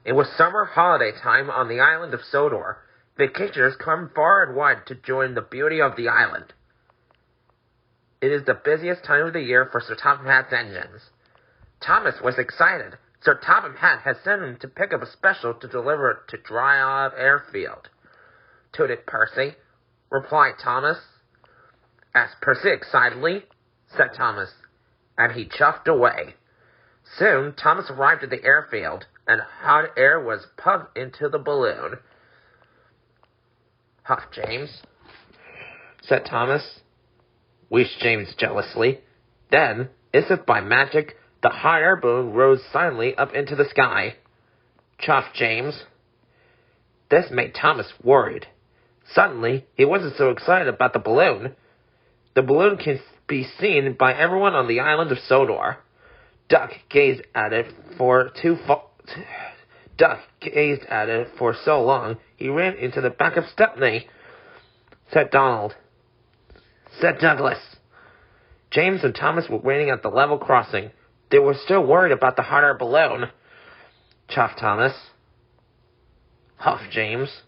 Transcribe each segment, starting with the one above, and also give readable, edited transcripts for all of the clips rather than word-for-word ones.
It was summer holiday time on the island of Sodor. Vacationers come far and wide to join the beauty of the island. It is the busiest time of the year for Sir Topham Hatt's engines. Thomas was excited. Sir Topham Hatt had sent him to pick up a special to deliver it to Dryod Airfield. "Tooted Percy," replied Thomas. "Asked Percy excitedly," said Thomas, and he chuffed away. Soon, Thomas arrived at the airfield, and hot air was pumped into the balloon. "Huff, James," said Thomas. Wheezed James jealously. Then, as if by magic, the hot air balloon rose silently up into the sky. "Chuff, James." This made Thomas worried. Suddenly, he wasn't so excited about the balloon. The balloon can be seen by everyone on the island of Sodor. Duck gazed at it for so long, he ran into the back of Stepney. Said Douglas. James and Thomas were waiting at the level crossing. They were still worried about the hot air balloon. Chuff, Thomas. Huff, James.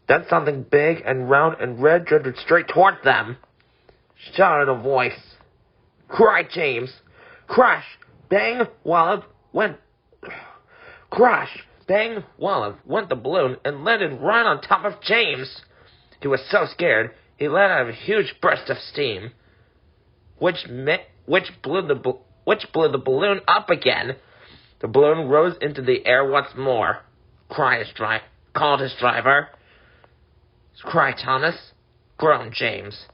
Then something big and round and red drifted straight towards them. Shouted a voice. Cried James. Crash! Bang! Wallop! Crash! Bang! Wallop! Went the balloon and landed right on top of James. He was so scared, he let out a huge burst of steam, which blew the balloon up again. The balloon rose into the air once more. Called his driver. Cried Thomas. Groaned James.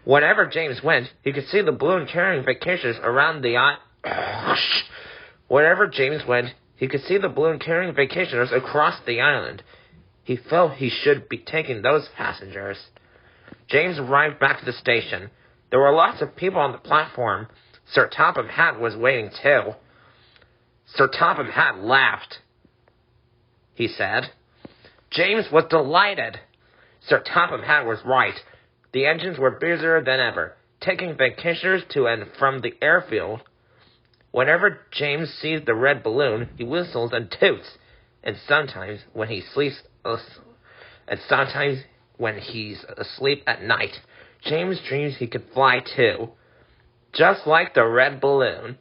Whenever James went, he could see the balloon carrying vacationers around the Wherever James went, he could see the balloon carrying vacationers across the island. He felt he should be taking those passengers. James arrived back to the station. There were lots of people on the platform. Sir Topham Hatt was waiting too. Sir Topham Hatt laughed. He said. James was delighted. Sir Topham Hatt was right. The engines were busier than ever, taking vacationers to and from the airfield. Whenever James sees the red balloon, he whistles and toots, and sometimes when he's asleep at night, James dreams he could fly too, just like the red balloon.